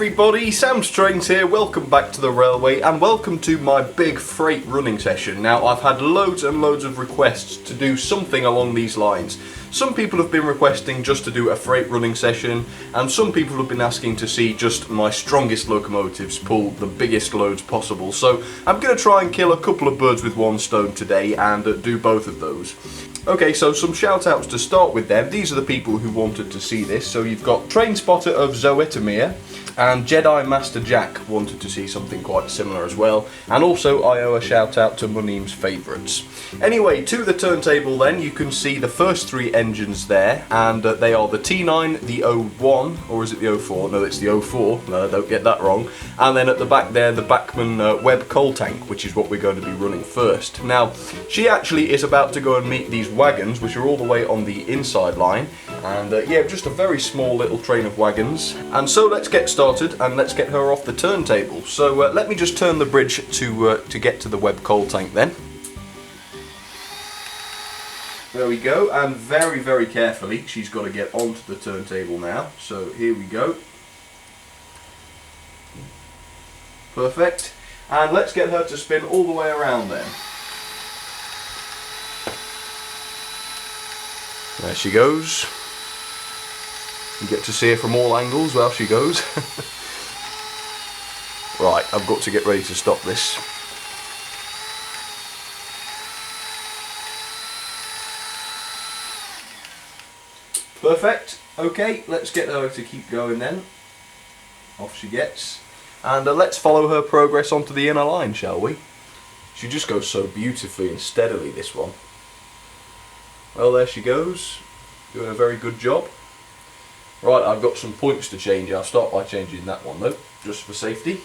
everybody, Sam's Trains here, welcome back to the railway and welcome to my big freight running session. Now I've had loads and loads of requests to do something along these lines. Some people have been requesting just to do a freight running session, and some people have been asking to see just my strongest locomotives pull the biggest loads possible. So I'm going to try and kill a couple of birds with one stone today and do both of those. Okay, so some shout outs to start with then. These are the people who wanted to see this. So you've got Train Spotter of Zoetomir, and Jedi Master Jack wanted to see something quite similar as well. And also I owe a shout out to Munim's Favourites. Anyway, to the turntable then, you can see the first three engines there, and they are the T9, the 01, or is it the 04? No, it's the 04, no, don't get that wrong. And then at the back there, the Bachmann Webb coal tank, which is what we're going to be running first. Now, she actually is about to go and meet these wagons, which are all the way on the inside line. And yeah, just a very small little train of wagons. And so let's get started and let's get her off the turntable. So let me just turn the bridge to get to the Webb coal tank then. There we go, and very, very carefully she's got to get onto the turntable now. So here we go. Perfect. And let's get her to spin all the way around then. There she goes. You get to see her from all angles while she goes. Right, I've got to get ready to stop this. Perfect. Okay, let's get her to keep going then. Off she gets. And let's follow her progress onto the inner line, shall we? She just goes so beautifully and steadily, this one. Well, there she goes. Doing a very good job. Right, I've got some points to change. I'll start by changing that one though, just for safety.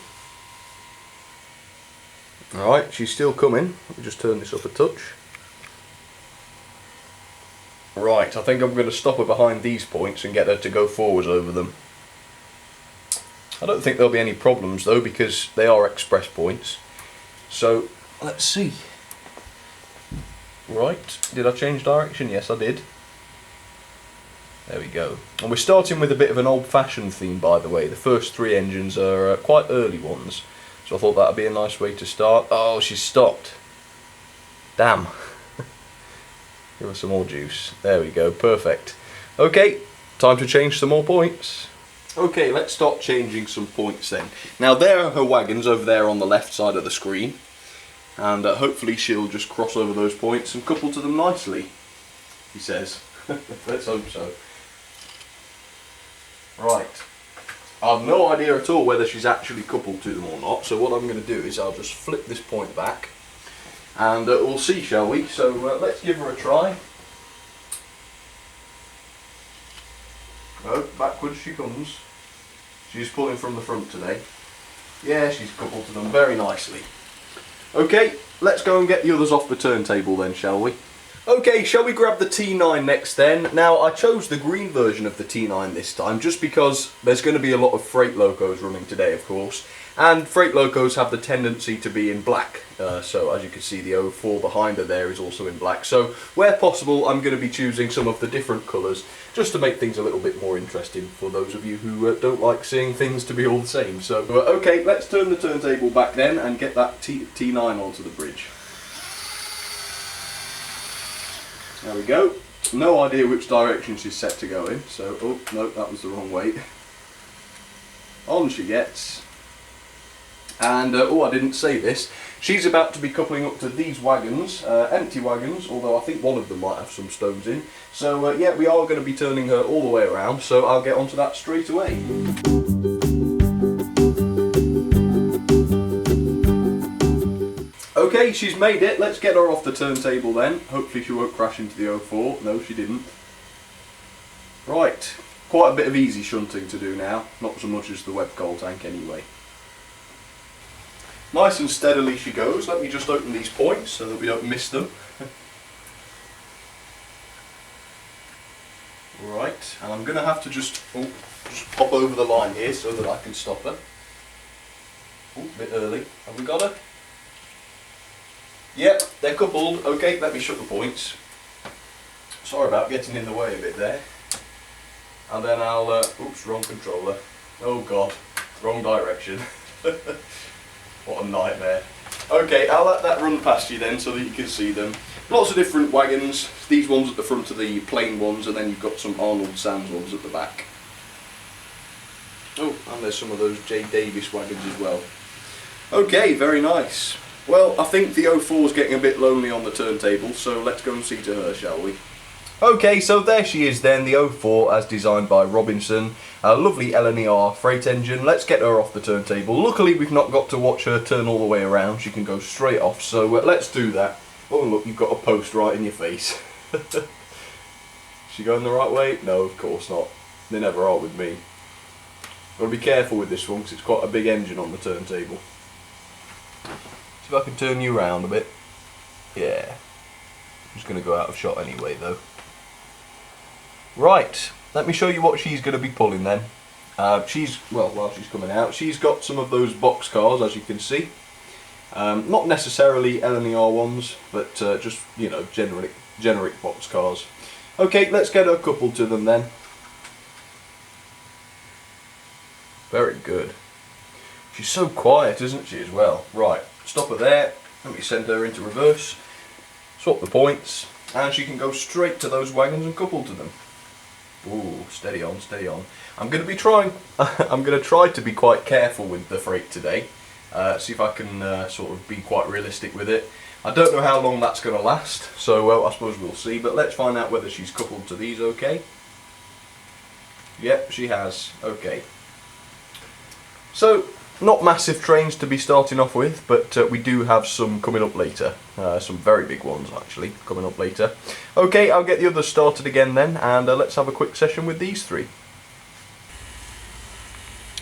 Alright, she's still coming. Let me just turn this up a touch. Right, I think I'm going to stop her behind these points and get her to go forwards over them. I don't think there'll be any problems though, because they are express points. So, let's see. Right, did I change direction? Yes, I did. There we go. And we're starting with a bit of an old-fashioned theme, by the way. The first three engines are quite early ones, so I thought that would be a nice way to start. Oh, she's stopped. Damn. Give her some more juice. There we go, perfect. Okay, time to change some more points. Okay, let's start changing some points then. Now there are her wagons over there on the left side of the screen, and hopefully she'll just cross over those points and couple to them nicely, he says. Let's hope so. Right, I've no idea at all whether she's actually coupled to them or not, so what I'm going to do is I'll just flip this point back and we'll see, shall we? So let's give her a try. Oh, backwards she comes. She's pulling from the front today. Yeah, she's coupled to them very nicely. Okay, let's go and get the others off the turntable then, shall we? Okay, shall we grab the T9 next then? Now, I chose the green version of the T9 this time, just because there's going to be a lot of freight locos running today, of course. And freight locos have the tendency to be in black. So, as you can see, the 04 behind her there is also in black. So, where possible, I'm going to be choosing some of the different colours, just to make things a little bit more interesting for those of you who don't like seeing things to be all the same. So, okay, let's turn the turntable back then and get that T9 onto the bridge. There we go. No idea which direction she's set to go in, so, oh, no, that was the wrong way. On she gets. And, oh, I didn't say this. She's about to be coupling up to these wagons, empty wagons, although I think one of them might have some stones in. So, yeah, we are going to be turning her all the way around, so I'll get onto that straight away. Okay, she's made it. Let's get her off the turntable then. Hopefully she won't crash into the 04. No, she didn't. Right, quite a bit of easy shunting to do now. Not so much as the Webb coal tank anyway. Nice and steadily she goes. Let me just open these points so that we don't miss them. Right, and I'm going to have to just pop over the line here so that I can stop her. Oh, a bit early. Have we got her? Yep, they're coupled. Okay, let me shut the points. Sorry about getting in the way a bit there. And then I'll, oops, wrong controller. Oh God. Wrong direction. What a nightmare. Okay, I'll let that run past you then so that you can see them. Lots of different wagons. These ones at the front are the plain ones, and then you've got some Arnold Sands ones at the back. Oh, and there's some of those J. Davis wagons as well. Okay, very nice. Well, I think the 04 is getting a bit lonely on the turntable, so let's go and see to her, shall we? Okay, so there she is then, the 04 as designed by Robinson. A lovely LNER freight engine. Let's get her off the turntable. Luckily we've not got to watch her turn all the way around. She can go straight off, so let's do that. Oh look, you've got a post right in your face. Is she going the right way? No, of course not. They never are with me. Got to be careful with this one because it's quite a big engine on the turntable. See if I can turn you around a bit. Yeah. I'm just going to go out of shot anyway though. Right, let me show you what she's going to be pulling then. While she's coming out, she's got some of those box cars, as you can see. Not necessarily LNER ones, but just, you know, generic box cars. Okay, let's get her coupled to them then. Very good. She's so quiet, isn't she, as well? Right, stop her there. Let me send her into reverse. Swap the points, and she can go straight to those wagons and couple to them. Ooh, steady on, steady on. I'm going to try to be quite careful with the freight today. See if I can sort of be quite realistic with it. I don't know how long that's going to last, so well, I suppose we'll see. But let's find out whether she's coupled to these okay. Yep, she has. Okay. So, not massive trains to be starting off with, but we do have some coming up later. Some very big ones actually coming up later. Okay, I'll get the others started again then, and let's have a quick session with these three.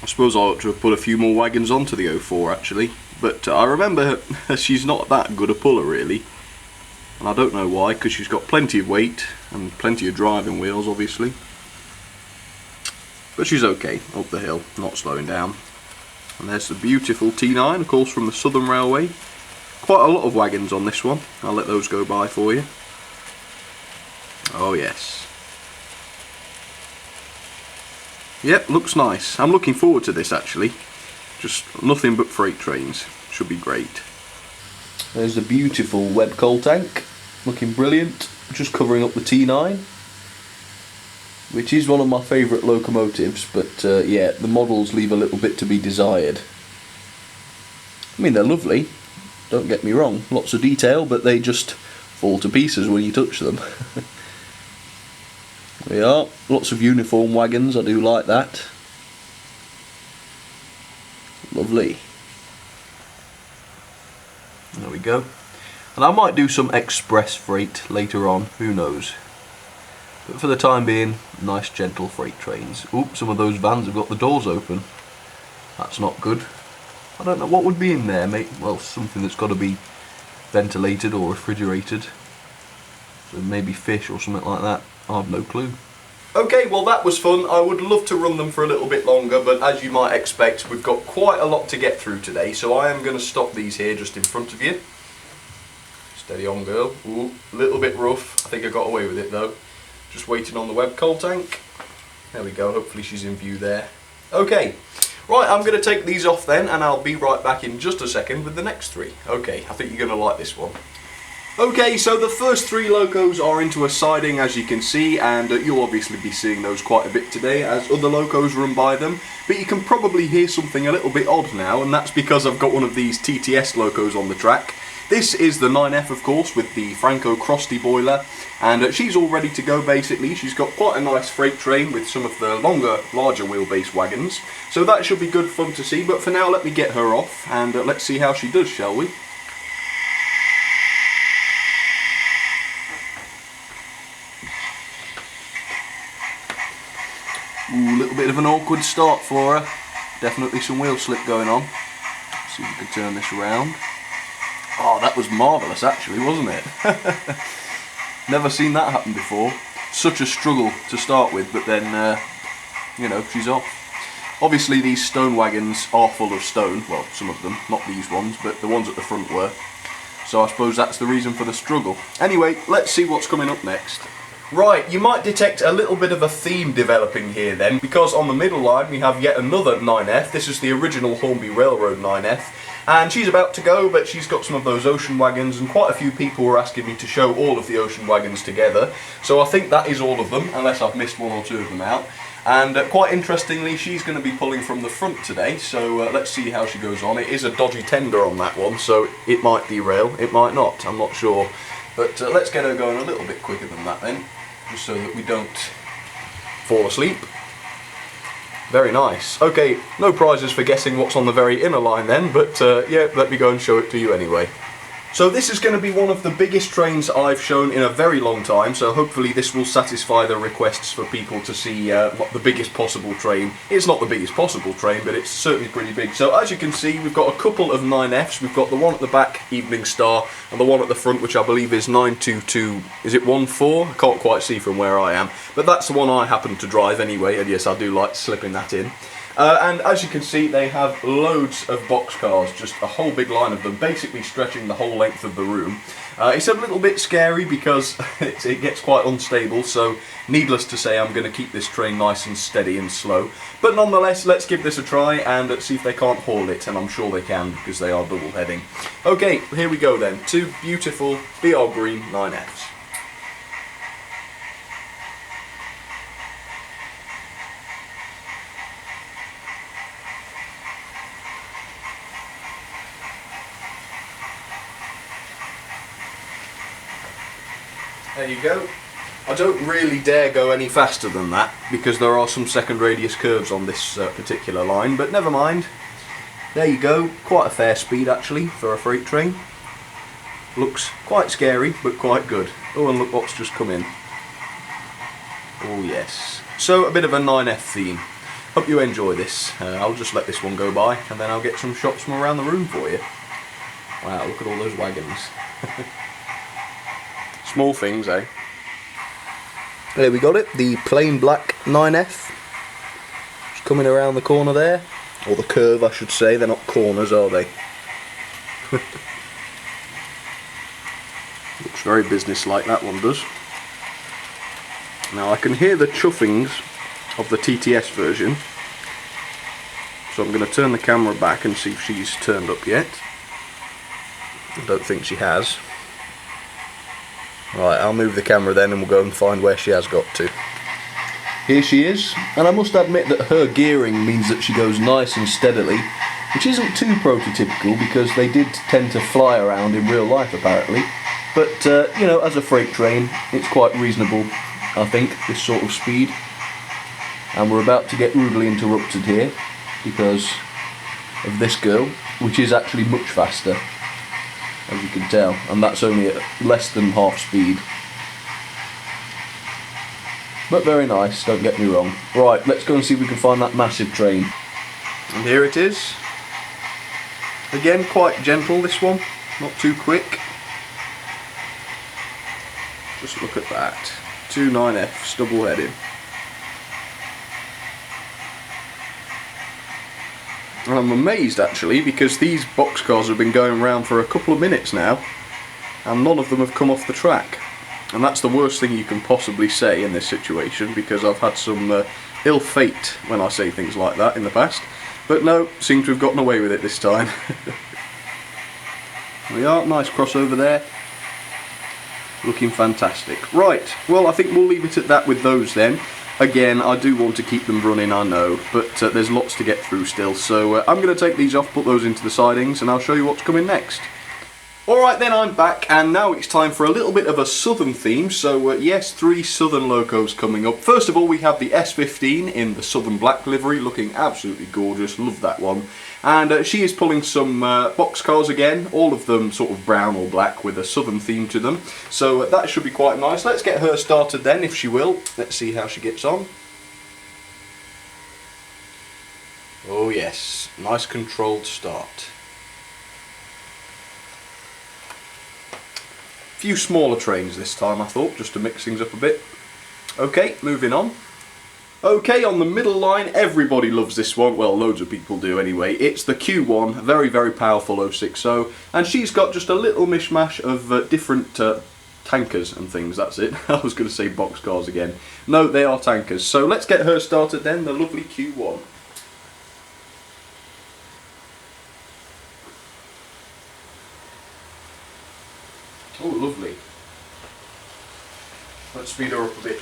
I suppose I ought to have put a few more wagons onto the 04 actually, but I remember she's not that good a puller really. And I don't know why, because she's got plenty of weight and plenty of driving wheels obviously. But she's okay, up the hill, not slowing down. And there's the beautiful T9, of course, from the Southern Railway. Quite a lot of wagons on this one. I'll let those go by for you. Oh yes. Yep, looks nice. I'm looking forward to this actually. Just nothing but freight trains. Should be great. There's the beautiful web coal tank. Looking brilliant. Just covering up the T9. Which is one of my favourite locomotives, but yeah, the models leave a little bit to be desired. I mean, they're lovely, don't get me wrong, lots of detail, but they just fall to pieces when you touch them. There we are, lots of uniform wagons, I do like that. Lovely. There we go. And I might do some express freight later on, who knows. But for the time being, nice gentle freight trains. Oops, some of those vans have got the doors open. That's not good. I don't know what would be in there, mate. Well, something that's got to be ventilated or refrigerated. So maybe fish or something like that. I have no clue. Okay, well that was fun. I would love to run them for a little bit longer, but as you might expect, we've got quite a lot to get through today, so I am going to stop these here just in front of you. Steady on, girl. Ooh, a little bit rough. I think I got away with it though. Just waiting on the web coal tank. There we go, hopefully she's in view there. Okay, right, I'm going to take these off then, and I'll be right back in just a second with the next three. Okay, I think you're going to like this one. Okay, so the first three locos are into a siding, as you can see, and you'll obviously be seeing those quite a bit today as other locos run by them. But you can probably hear something a little bit odd now, and that's because I've got one of these TTS locos on the track. This is the 9F, of course, with the Franco Crosty boiler, and she's all ready to go basically. She's got quite a nice freight train with some of the larger wheelbase wagons, so that should be good fun to see. But for now, let me get her off, and let's see how she does, shall we? Ooh, a little bit of an awkward start for her. Definitely some wheel slip going on. Let's see if we can turn this around. Oh, that was marvellous actually, wasn't it? Never seen that happen before. Such a struggle to start with, but then, you know, she's off. Obviously these stone wagons are full of stone, well, some of them, not these ones, but the ones at the front were. So I suppose that's the reason for the struggle. Anyway, let's see what's coming up next. Right, you might detect a little bit of a theme developing here then, because on the middle line we have yet another 9F. This is the original Hornby Railroad 9F, and she's about to go, but she's got some of those ocean wagons, and quite a few people were asking me to show all of the ocean wagons together, so I think that is all of them, unless I've missed one or two of them out. And quite interestingly, she's going to be pulling from the front today, so let's see how she goes on. It is a dodgy tender on that one, so it might derail, it might not, I'm not sure. But let's get her going a little bit quicker than that then, just so that we don't fall asleep. Very nice. Okay, no prizes for guessing what's on the very inner line then, but yeah, let me go and show it to you anyway. So this is going to be one of the biggest trains I've shown in a very long time, so hopefully this will satisfy the requests for people to see the biggest possible train. It's not the biggest possible train, but it's certainly pretty big. So as you can see, we've got a couple of 9Fs. We've got the one at the back, Evening Star, and the one at the front, which I believe is 922, is it 14? I can't quite see from where I am, but that's the one I happen to drive anyway, and yes, I do like slipping that in. And as you can see, they have loads of boxcars, just a whole big line of them, basically stretching the whole length of the room. It's a little bit scary because it gets quite unstable, so needless to say I'm going to keep this train nice and steady and slow. But nonetheless, let's give this a try and see if they can't haul it, and I'm sure they can because they are double heading. Okay, here we go then, two beautiful BR Green 9Fs. There you go. I don't really dare go any faster than that because there are some second radius curves on this particular line, but never mind. There you go, quite a fair speed actually for a freight train. Looks quite scary but quite good. Oh, and look what's just come in. Oh yes. So a bit of a 9F theme. Hope you enjoy this. I'll just let this one go by and then I'll get some shots from around the room for you. Wow, look at all those wagons. Small things, eh? There we got it, the plain black 9F. Just coming around the corner there. Or the curve, I should say. They're not corners, are they? Looks very business-like, that one does. Now I can hear the chuffings of the TTS version. So I'm going to turn the camera back and see if she's turned up yet. I don't think she has. Right, I'll move the camera then and we'll go and find where she has got to. Here she is, and I must admit that her gearing means that she goes nice and steadily, which isn't too prototypical because they did tend to fly around in real life apparently. But, you know, as a freight train, it's quite reasonable, I think, this sort of speed. And we're about to get rudely interrupted here because of this girl, which is actually much faster, as you can tell, and that's only at less than half speed. But very nice, don't get me wrong. Right, let's go and see if we can find that massive train. And here it is. Again, quite gentle this one, not too quick. Just look at that. Two 9Fs, double headed. And I'm amazed actually because these boxcars have been going around for a couple of minutes now and none of them have come off the track. And that's the worst thing you can possibly say in this situation because I've had some ill fate when I say things like that in the past. But no, seem to have gotten away with it this time. We are, nice crossover there. Looking fantastic. Right, well I think we'll leave it at that with those then. Again, I do want to keep them running, I know, but there's lots to get through still, so I'm going to take these off, put those into the sidings, and I'll show you what's coming next. Alright then, I'm back, and now it's time for a little bit of a southern theme, so yes, 3 southern locos coming up. First of all, we have the S15 in the southern black livery, looking absolutely gorgeous, love that one. And she is pulling some boxcars again, all of them sort of brown or black with a southern theme to them. So that should be quite nice. Let's get her started then, if she will. Let's see how she gets on. Oh yes, nice controlled start. Few smaller trains this time, I thought, just to mix things up a bit. Okay, moving on. Okay, on the middle line, everybody loves this one. Well, loads of people do anyway. It's the Q1, very, very powerful 060, and she's got just a little mishmash of different tankers and things, that's it. I was going to say boxcars again. No, they are tankers. So let's get her started then, the lovely Q1. Oh, lovely. Let's speed her up a bit.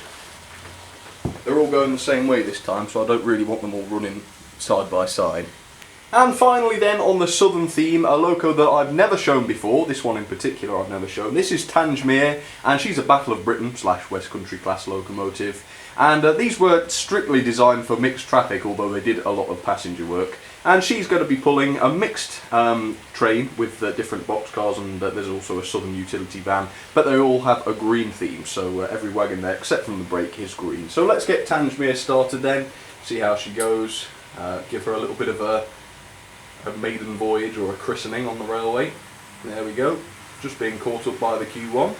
They're all going the same way this time, so I don't really want them all running side by side. And finally then, on the southern theme, a loco that I've never shown before, this one in particular I've never shown. This is Tangemere, and she's a Battle of Britain / West Country class locomotive. And these were strictly designed for mixed traffic, although they did a lot of passenger work. And she's going to be pulling a mixed train with different boxcars, and there's also a southern utility van, but they all have a green theme, so every wagon there, except from the brake, is green. So let's get Tangemere started then, see how she goes, give her a little bit of a maiden voyage or a christening on the railway. There we go, just being caught up by the Q1.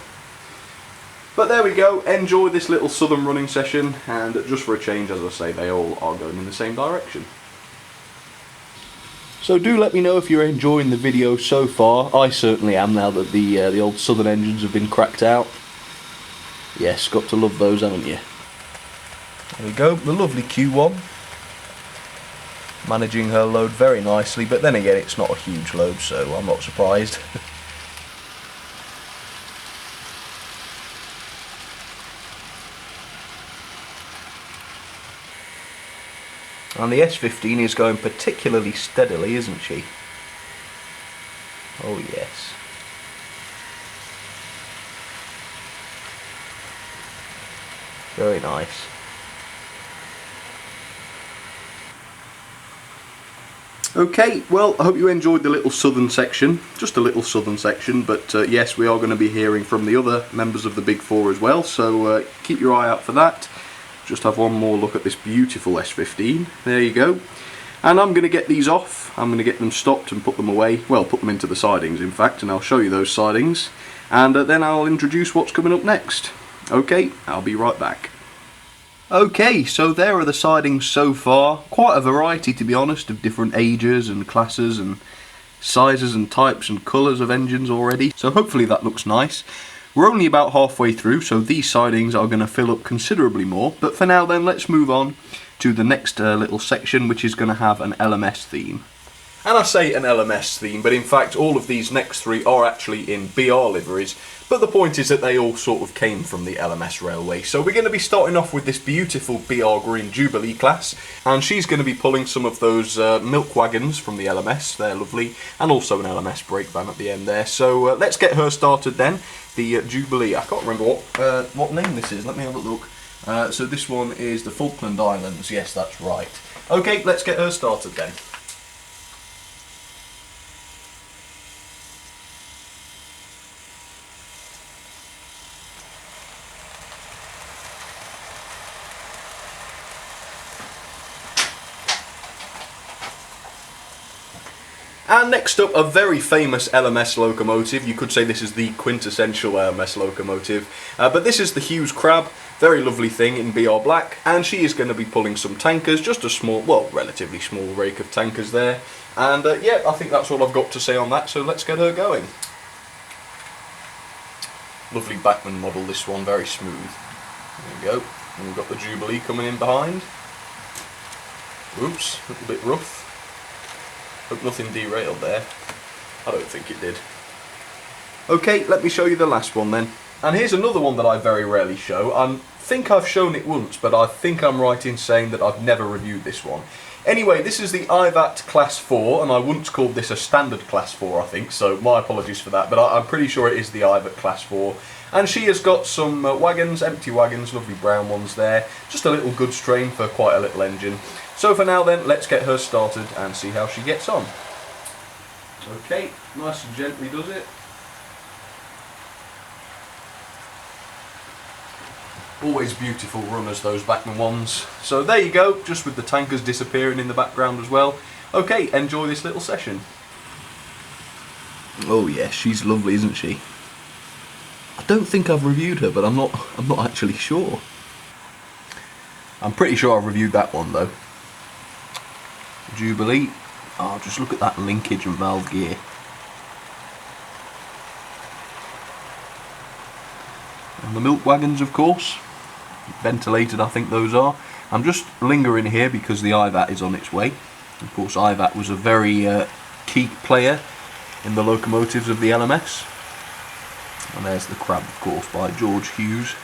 But there we go, enjoy this little southern running session, and just for a change, as I say, they all are going in the same direction. So do let me know if you're enjoying the video so far. I certainly am, now that the old southern engines have been cracked out. Yes, got to love those, haven't you? There we go, the lovely Q1. Managing her load very nicely, but then again it's not a huge load, so I'm not surprised. And the S15 is going particularly steadily, isn't she? Oh yes. Very nice. Okay, well, I hope you enjoyed the little southern section. Just a little southern section, but yes, we are going to be hearing from the other members of the Big Four as well, so keep your eye out for that. Just have one more look at this beautiful S15. There you go. And I'm going to get these off. I'm going to get them stopped and put them away. Well, put them into the sidings, in fact, and I'll show you those sidings. And then I'll introduce what's coming up next. Okay, I'll be right back. Okay, so there are the sidings so far. Quite a variety, to be honest, of different ages and classes and sizes and types and colours of engines already. So hopefully that looks nice. We're only about halfway through, so these sidings are going to fill up considerably more. But for now then, let's move on to the next little section, which is going to have an LMS theme. And I say an LMS theme, but in fact all of these next three are actually in BR liveries. But the point is that they all sort of came from the LMS railway. So we're going to be starting off with this beautiful BR Green Jubilee class. And she's going to be pulling some of those milk wagons from the LMS. They're lovely. And also an LMS brake van at the end there. So let's get her started then. The Jubilee. I can't remember what name this is. Let me have a look. So this one is the Falkland Islands. Yes, that's right. Okay, let's get her started then. And next up, a very famous LMS locomotive. You could say this is the quintessential LMS locomotive. But this is the Hughes Crab. Very lovely thing in BR black. And she is going to be pulling some tankers. Just a small, well, relatively small rake of tankers there. And yeah, I think that's all I've got to say on that. So let's get her going. Lovely Bachmann model, this one. Very smooth. There we go. And we've got the Jubilee coming in behind. Oops, a little bit rough. Hope nothing derailed there. I don't think it did. Okay, let me show you the last one then. And here's another one that I very rarely show. I think I've shown it once, but I think I'm right in saying that I've never reviewed this one. Anyway, this is the IVAT Class 4, and I once called this a Standard Class 4, I think, so my apologies for that, but I'm pretty sure it is the IVAT Class 4. And she has got some wagons, empty wagons, lovely brown ones there. Just a little goods train for quite a little engine. So for now then, let's get her started and see how she gets on. Okay, nice and gently does it. Always beautiful runners, those Bachmann ones. So there you go, just with the tankers disappearing in the background as well. Okay, enjoy this little session. Oh yes, she's lovely, isn't she? I don't think I've reviewed her, but I'm not actually sure. I'm pretty sure I've reviewed that one though. Jubilee. Oh, just look at that linkage and valve gear. And the milk wagons, of course, ventilated I think those are. I'm just lingering here because the IVAT is on its way. Of course, IVAT was a very key player in the locomotives of the LMS. And there's the Crab, of course, by George Hughes.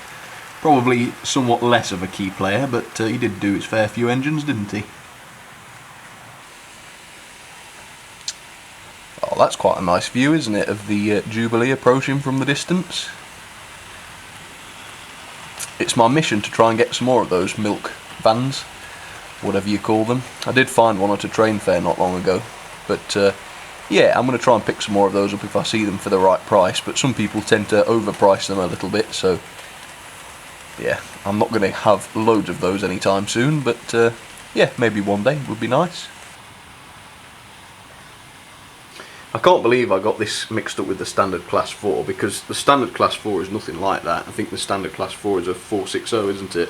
Probably somewhat less of a key player, but he did do his fair few engines, didn't he? Oh, that's quite a nice view, isn't it, of the Jubilee approaching from the distance. It's my mission to try and get some more of those milk vans, whatever you call them. I did find one at a train fair not long ago, but yeah, I'm going to try and pick some more of those up if I see them for the right price, but some people tend to overprice them a little bit, so yeah, I'm not going to have loads of those anytime soon, but yeah, maybe one day would be nice. I can't believe I got this mixed up with the standard class 4, because the standard class 4 is nothing like that. I think the standard class 4 is a 460, isn't it?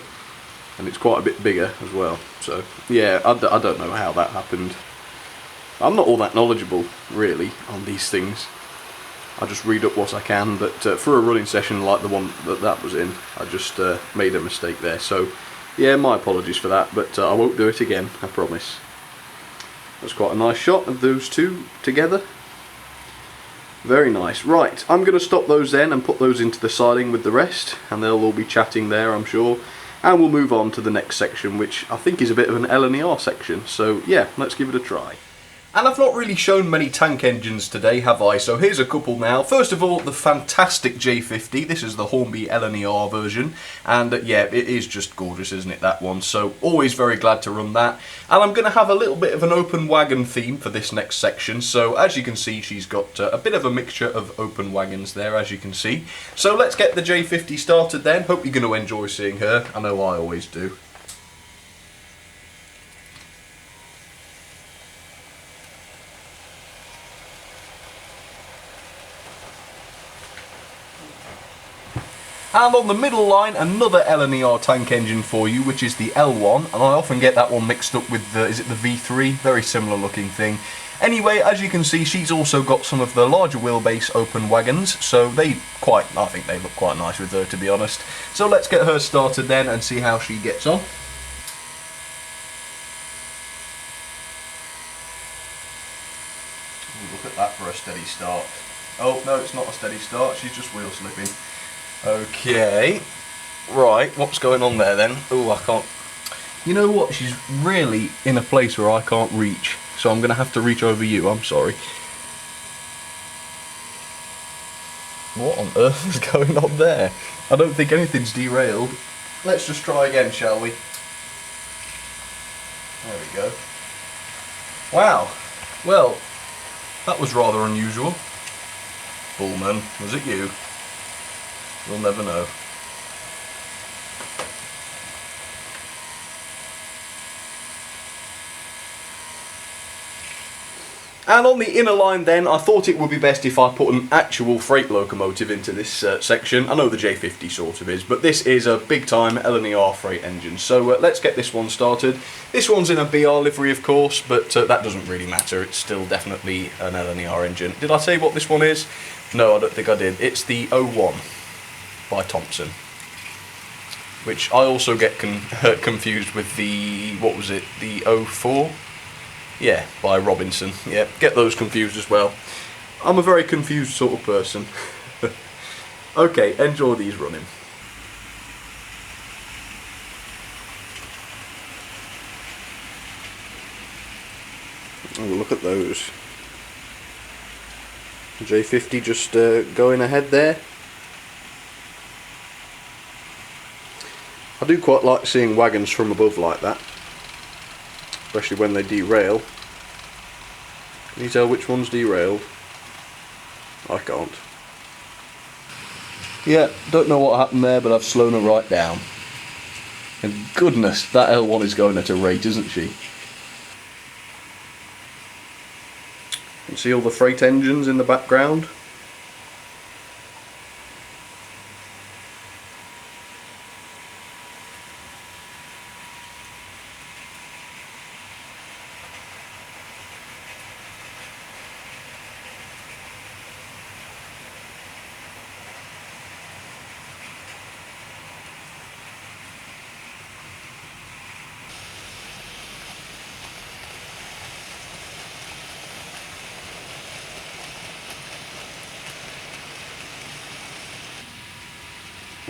And it's quite a bit bigger as well, so yeah, I don't know how that happened. I'm not all that knowledgeable, really, on these things. I just read up what I can, but for a running session like the one that was in, I just made a mistake there. So, yeah, my apologies for that, but I won't do it again, I promise. That's quite a nice shot of those two together. Very nice. Right, I'm going to stop those then and put those into the siding with the rest, and they'll all be chatting there, I'm sure. And we'll move on to the next section, which I think is a bit of an LNER section. So, yeah, let's give it a try. And I've not really shown many tank engines today, have I? So here's a couple now. First of all, the fantastic J50. This is the Hornby LNER version. And yeah, it is just gorgeous, isn't it, that one? So always very glad to run that. And I'm going to have a little bit of an open wagon theme for this next section. So as you can see, she's got a bit of a mixture of open wagons there, as you can see. So let's get the J50 started then. Hope you're going to enjoy seeing her. I know I always do. And on the middle line, another LNER tank engine for you, which is the L1, and I often get that one mixed up with the, is it the V3? Very similar looking thing. Anyway, as you can see, she's also got some of the larger wheelbase open wagons, so I think they look quite nice with her, to be honest. So let's get her started then and see how she gets on. Look at that for a steady start. Oh, no, it's not a steady start, she's just wheel slipping. Okay, right, what's going on there then? Oh, I can't... You know what, she's really in a place where I can't reach, so I'm going to have to reach over you, I'm sorry. What on earth is going on there? I don't think anything's derailed. Let's just try again, shall we? There we go. Wow, well, that was rather unusual. Bullman, was it you? We'll never know. And on the inner line then, I thought it would be best if I put an actual freight locomotive into this section. I know the J50 sort of is, but this is a big time LNER freight engine. So let's get this one started. This one's in a BR livery of course, but that doesn't really matter. It's still definitely an LNER engine. Did I say what this one is? No, I don't think I did. It's the 01. By Thompson, which I also get confused with the, what was it, the 04? Yeah, by Robinson. Yeah, get those confused as well. I'm a very confused sort of person. Okay, enjoy these running. Oh, look at those. J50 just going ahead there. I do quite like seeing wagons from above like that, especially when they derail. Can you tell which one's derailed? I can't. Yeah, don't know what happened there, but I've slowed her right down. And goodness, that L1 is going at a rate, isn't she? You see all the freight engines in the background?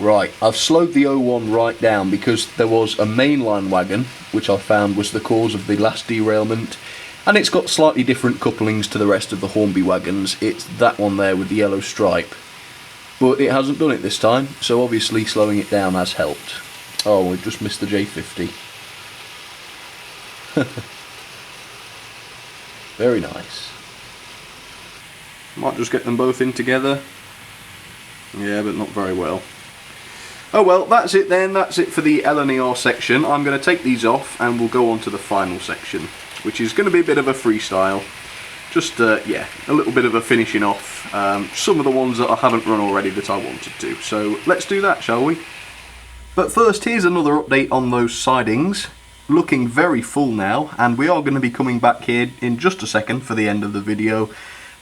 Right, I've slowed the 01 right down because there was a mainline wagon, which I found was the cause of the last derailment, and it's got slightly different couplings to the rest of the Hornby wagons. It's that one there with the yellow stripe. But it hasn't done it this time, so obviously slowing it down has helped. Oh, we've just missed the J50. Very nice. Might just get them both in together. Yeah, but not very well. Oh well, that's it then. That's it for the LNER section. I'm going to take these off and we'll go on to the final section, which is going to be a bit of a freestyle. Just, yeah, a little bit of a finishing off. Some of the ones that I haven't run already that I wanted to. So let's do that, shall we? But first, here's another update on those sidings. Looking very full now, and we are going to be coming back here in just a second for the end of the video.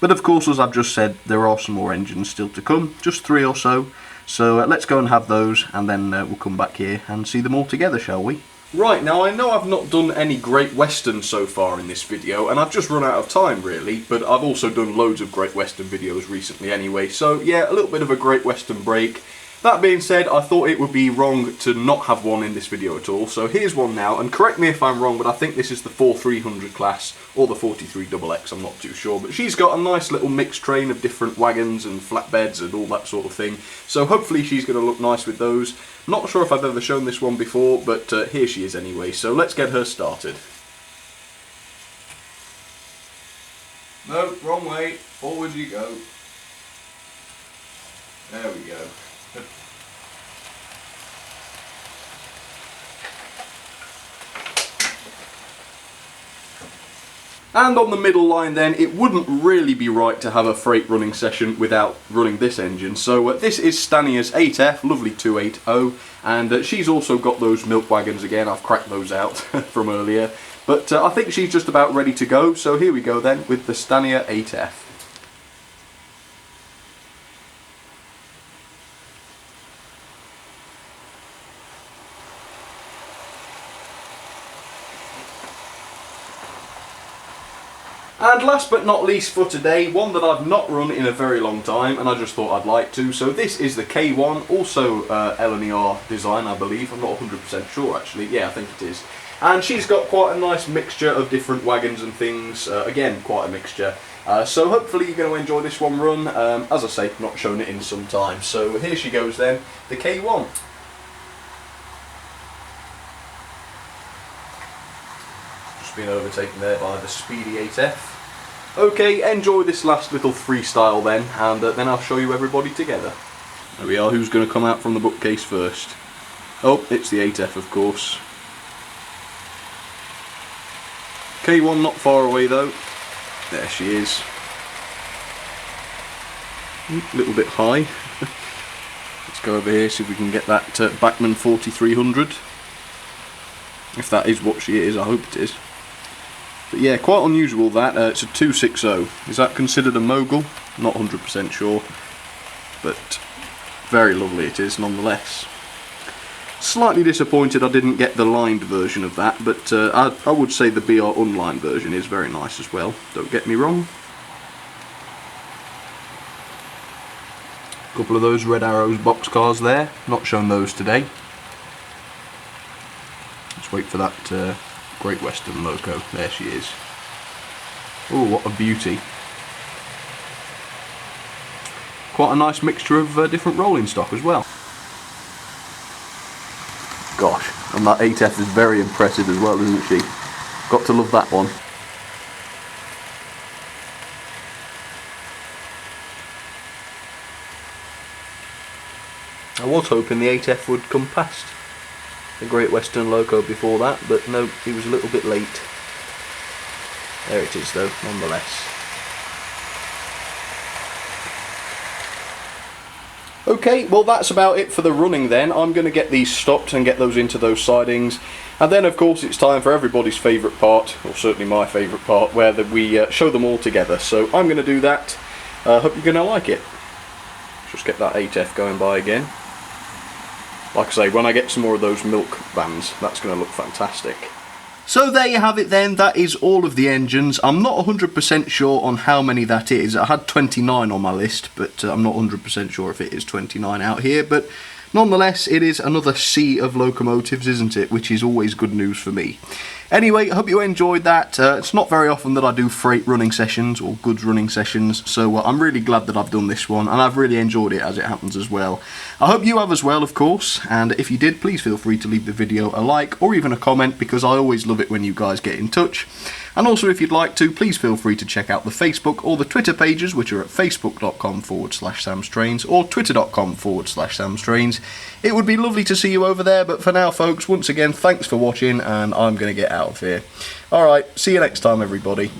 But of course, as I've just said, there are some more engines still to come, just 3 or so. So let's go and have those, and then we'll come back here and see them all together, shall we? Right, now I know I've not done any Great Western so far in this video, and I've just run out of time really, but I've also done loads of Great Western videos recently anyway, so yeah, a little bit of a Great Western break. That being said, I thought it would be wrong to not have one in this video at all, so here's one now, and correct me if I'm wrong, but I think this is the 4300 class, or the 43XX, I'm not too sure, but she's got a nice little mixed train of different wagons and flatbeds and all that sort of thing, so hopefully she's going to look nice with those. Not sure if I've ever shown this one before, but here she is anyway, so let's get her started. No, wrong way, forward you go. There we go. And on the middle line then, it wouldn't really be right to have a freight running session without running this engine. So this is Stania's 8F, lovely 280, and she's also got those milk wagons again. I've cracked those out from earlier. But I think she's just about ready to go, so here we go then with the Stania 8F. And last but not least for today, one that I've not run in a very long time, and I just thought I'd like to. So this is the K1, also LNER design, I believe. I'm not 100% sure actually. Yeah, I think it is. And she's got quite a nice mixture of different wagons and things. Again, quite a mixture. So hopefully you're going to enjoy this one run. As I say, not shown it in some time. So here she goes then, the K1. Just been overtaken there by the speedy 8F. Okay, enjoy this last little freestyle then, and then I'll show you everybody together. There we are, who's going to come out from the bookcase first? Oh, it's the 8F of course. K1 not far away though. There she is. A little bit high. Let's go over here, see if we can get that Bachmann 4300. If that is what she is, I hope it is. But yeah, quite unusual that. It's a 260. Is that considered a mogul? Not 100% sure. But very lovely it is nonetheless. Slightly disappointed I didn't get the lined version of that, but I would say the BR unlined version is very nice as well. Don't get me wrong. A couple of those Red Arrows boxcars there. Not shown those today. Let's wait for that Great Western loco. There she is. Oh, what a beauty. Quite a nice mixture of different rolling stock as well. Gosh, and that 8F is very impressive as well, isn't she? Got to love that one. I was hoping the 8F would come past the Great Western loco before that, but no, he was a little bit late. There it is though, nonetheless. Okay, well that's about it for the running then. I'm going to get these stopped and get those into those sidings. And then of course it's time for everybody's favourite part, or certainly my favourite part, where we show them all together. So I'm going to do that. Hope you're going to like it. Just get that 8F going by again. Like I say, when I get some more of those milk vans, that's going to look fantastic. So there you have it then, that is all of the engines. I'm not 100% sure on how many that is. I had 29 on my list, but I'm not 100% sure if it is 29 out here. But nonetheless, it is another sea of locomotives, isn't it? Which is always good news for me. Anyway, I hope you enjoyed that. It's not very often that I do freight running sessions or goods running sessions, so I'm really glad that I've done this one, and I've really enjoyed it as it happens as well. I hope you have as well, of course, and if you did, please feel free to leave the video a like or even a comment, because I always love it when you guys get in touch. And also, if you'd like to, please feel free to check out the Facebook or the Twitter pages, which are at facebook.com/samstrains or twitter.com/samstrains. It would be lovely to see you over there, but for now, folks, once again, thanks for watching, and I'm going to get out of here. Alright, see you next time, everybody.